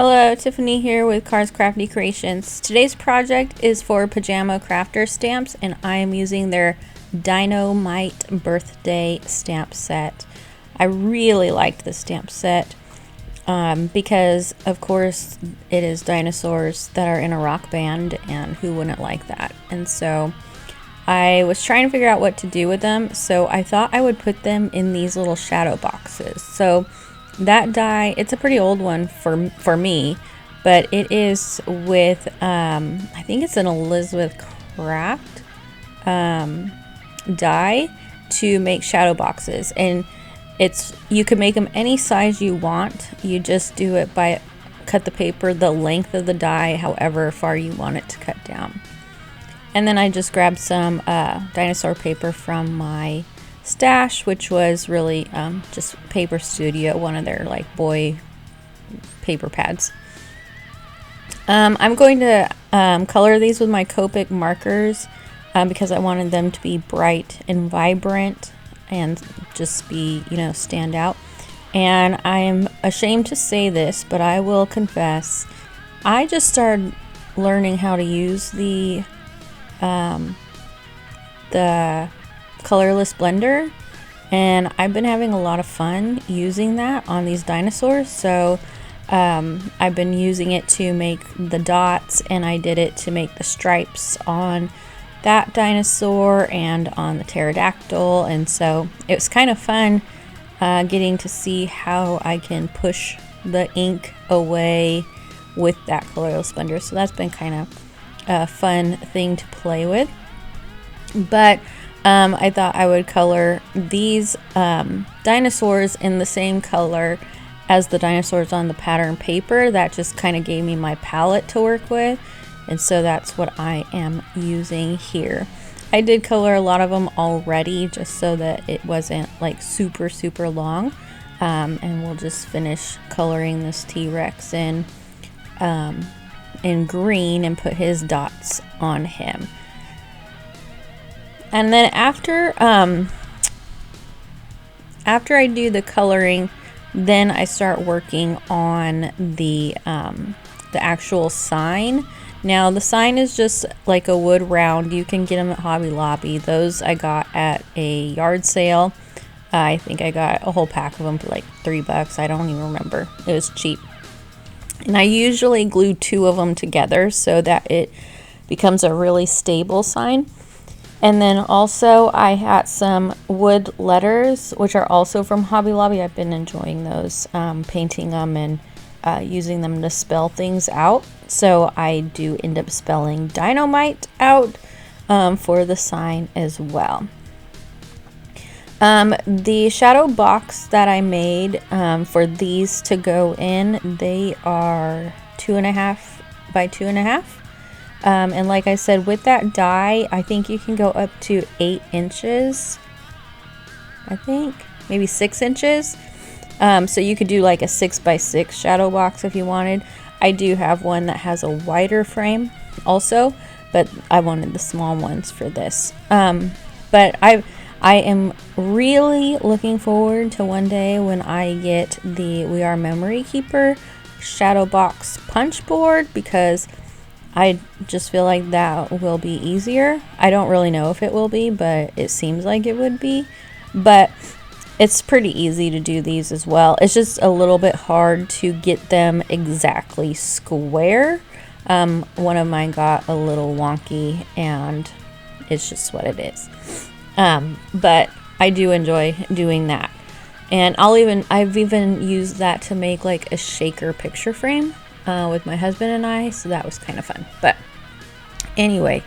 Hello, Tiffany here with Cars Crafty Creations. Today's project is for Pajama Crafter stamps, and I am using their Dinomite birthday stamp set. I really liked the stamp set because, of course, it is dinosaurs that are in a rock band, and who wouldn't like that? And so I was trying to figure out what to do with them, so I thought I would put them in these little shadow boxes. So that die, it's a pretty old one for me, but it is with I think it's an Elizabeth Craft die to make shadow boxes, and you can make them any size you want. You just do it by cut the paper the length of the die however far you want it to cut down. And then I just grabbed some dinosaur paper from my stash, which was really just Paper Studio, one of their like boy paper pads. I'm going to color these with my Copic markers because I wanted them to be bright and vibrant and just be, stand out. And I'm ashamed to say this, but I will confess, I just started learning how to use the colorless blender, and I've been having a lot of fun using that on these dinosaurs. So I've been using it to make the dots, and I did it to make the stripes on that dinosaur and on the pterodactyl, and so it was kind of fun getting to see how I can push the ink away with that colorless blender. So that's been kind of a fun thing to play with. But I thought I would color these dinosaurs in the same color as the dinosaurs on the pattern paper. That just kind of gave me my palette to work with, and so that's what I am using here. I did color a lot of them already just so that it wasn't like super long, and we'll just finish coloring this T-Rex in green and put his dots on him. And then after I do the coloring, then I start working on the actual sign. Now the sign is just like a wood round. You can get them at Hobby Lobby. Those I got at a yard sale. I think I got a whole pack of them for like $3. I don't even remember. It was cheap. And I usually glue 2 of them together so that it becomes a really stable sign. And then also I had some wood letters, which are also from Hobby Lobby. I've been enjoying those, painting them and using them to spell things out. So I do end up spelling Dinomite out for the sign as well. The shadow box that I made for these to go in, they are 2.5 by 2.5. And like I said, with that die, I think you can go up to 8 inches. I think maybe 6 inches. So you could do like a 6x6 shadow box if you wanted. I do have one that has a wider frame also, but I wanted the small ones for this. But I am really looking forward to one day when I get the We Are Memory Keeper shadow box punch board, because I just feel like that will be easier. I don't really know if it will be, but it seems like it would be. But it's pretty easy to do these as well. It's just a little bit hard to get them exactly square. One of mine got a little wonky, and it's just what it is. But I do enjoy doing that. And I've even used that to make like a shaker picture frame with my husband and I, so that was kind of fun. But anyway,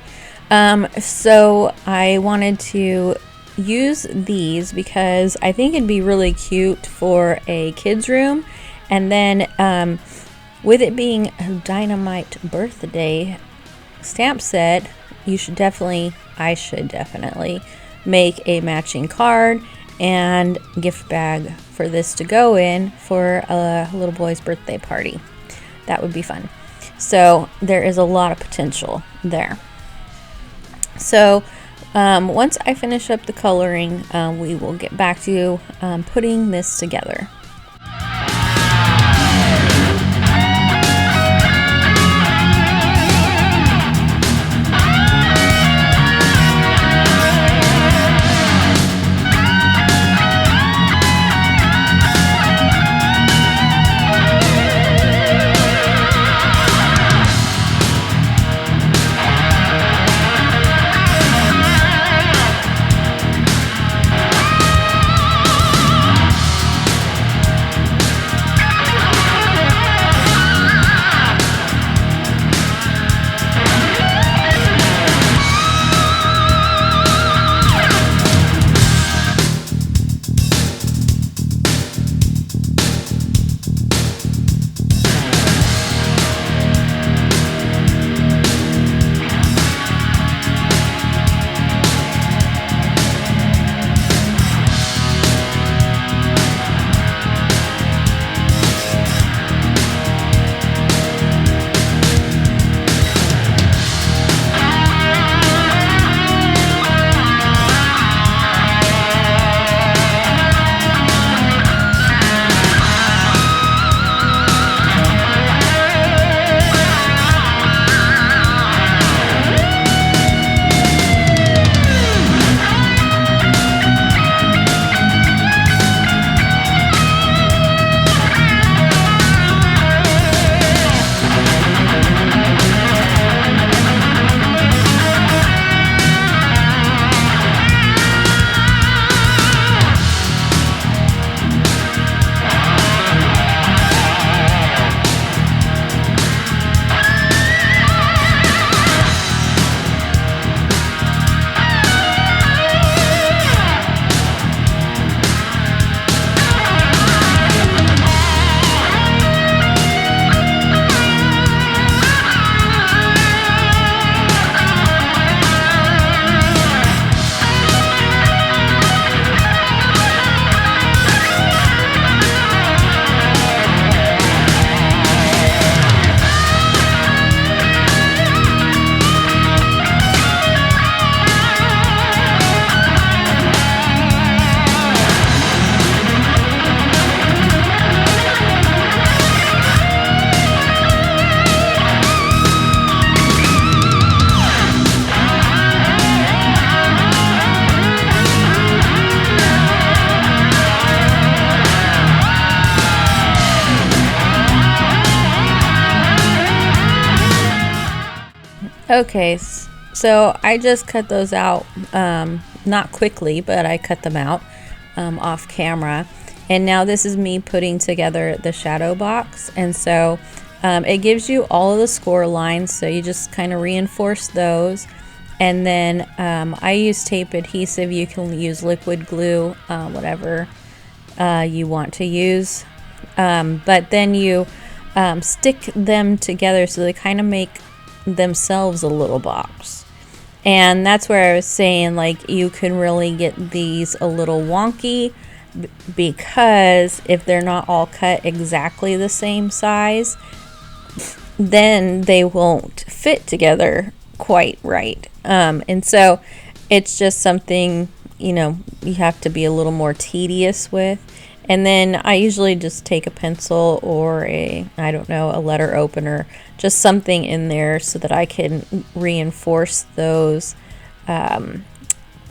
so I wanted to use these because I think it'd be really cute for a kid's room. And then with it being a Dinomite birthday stamp set, I should definitely make a matching card and gift bag for this to go in for a little boy's birthday party. That would be fun. So there is a lot of potential there. So once I finish up the coloring, we will get back to putting this together. Okay, so I just cut those out, not quickly, but I cut them out off camera. And now this is me putting together the shadow box. And so it gives you all of the score lines, so you just kind of reinforce those. And then I use tape adhesive. You can use liquid glue, whatever you want to use. But then you stick them together so they kind of make themselves a little box. And that's where I was saying, like, you can really get these a little wonky because if they're not all cut exactly the same size, then they won't fit together quite right. And so it's just something, you know, you have to be a little more tedious with. And then I usually just take a pencil or a letter opener, just something in there so that I can reinforce those, what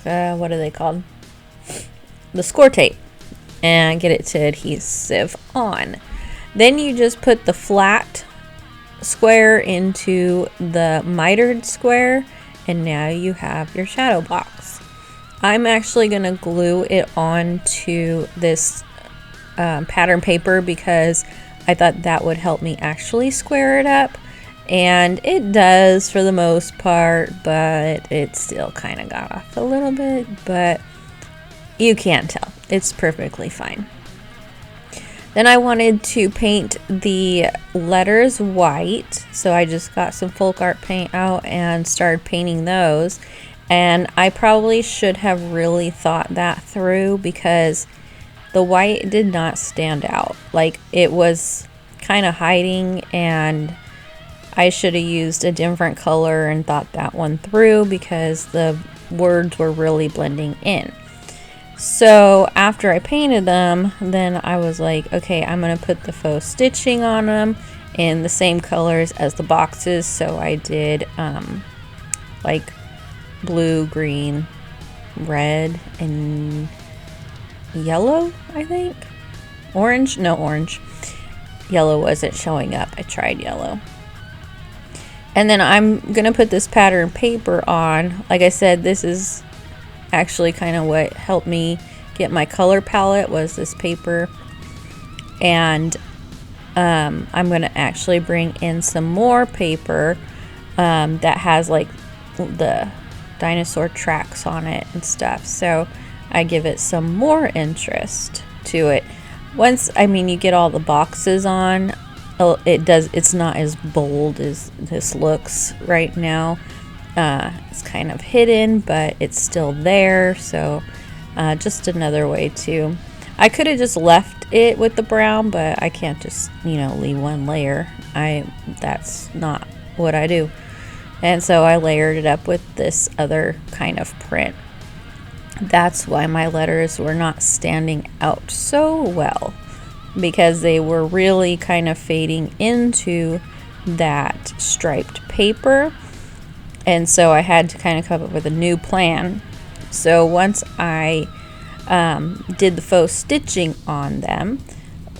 are they called? The score tape, and get it to adhesive on. Then you just put the flat square into the mitered square, and now you have your shadow box. I'm actually going to glue it onto this pattern paper because I thought that would help me actually square it up, and it does for the most part, but it still kind of got off a little bit, but you can't tell. It's perfectly fine. Then I wanted to paint the letters white, so I just got some folk art paint out and started painting those. And I probably should have really thought that through because the white did not stand out. Like, it was kind of hiding, and I should have used a different color and thought that one through because the words were really blending in. So after I painted them, then I was like, okay, I'm going to put the faux stitching on them in the same colors as the boxes. So I did like blue, green, red, and yellow, I think. Orange? No, orange. Yellow wasn't showing up. I tried yellow. And then I'm going to put this pattern paper on. Like I said, this is actually kind of what helped me get my color palette, was this paper. And I'm going to actually bring in some more paper that has like the dinosaur tracks on it and stuff. So I give it some more interest to it. Once, you get all the boxes on, it's not as bold as this looks right now. It's kind of hidden, but it's still there. So just another way to, I could have just left it with the brown, but I can't just, leave one layer. That's not what I do. And so I layered it up with this other kind of print. That's why my letters were not standing out so well, because they were really kind of fading into that striped paper. And so I had to kind of come up with a new plan. So once I did the faux stitching on them,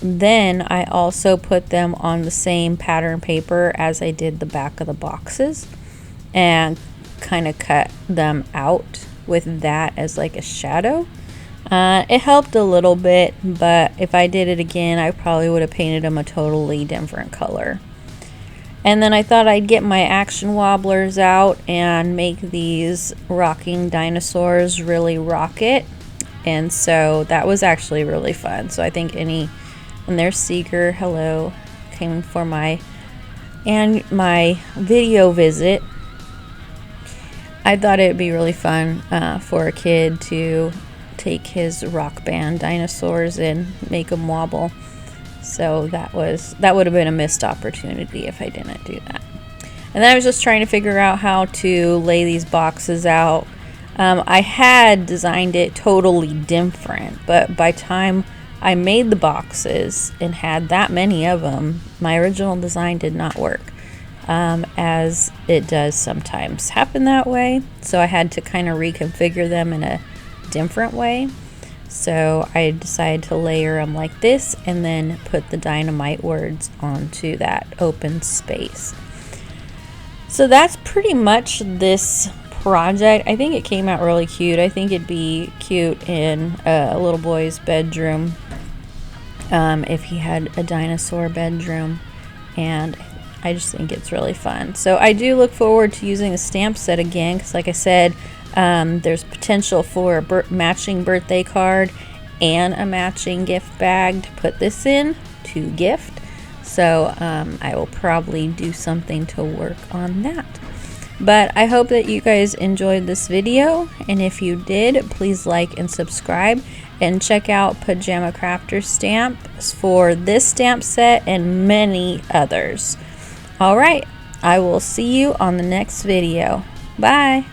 then I also put them on the same pattern paper as I did the back of the boxes, and kind of cut them out with that as like a shadow. It helped a little bit, but if I did it again, I probably would have painted them a totally different color. And then I thought I'd get my action wobblers out and make these rocking dinosaurs really rock it. And so that was actually really fun. So I think and there's Seeger, hello, came for my video visit. I thought it'd be really fun for a kid to take his rock band dinosaurs and make them wobble. So that would have been a missed opportunity if I didn't do that. And then I was just trying to figure out how to lay these boxes out. I had designed it totally different, but by time I made the boxes and had that many of them, my original design did not work. As it does sometimes happen that way. So I had to kind of reconfigure them in a different way. So I decided to layer them like this and then put the Dinomite words onto that open space. So that's pretty much this project. I think it came out really cute. I think it'd be cute in a little boy's bedroom, if he had a dinosaur bedroom, and I just think it's really fun. So I do look forward to using the stamp set again, because like I said, there's potential for a matching birthday card and a matching gift bag to put this in to gift. So I will probably do something to work on that. But I hope that you guys enjoyed this video, and if you did, please like and subscribe, and check out Pajama Crafter stamps for this stamp set and many others. Alright, I will see you on the next video. Bye!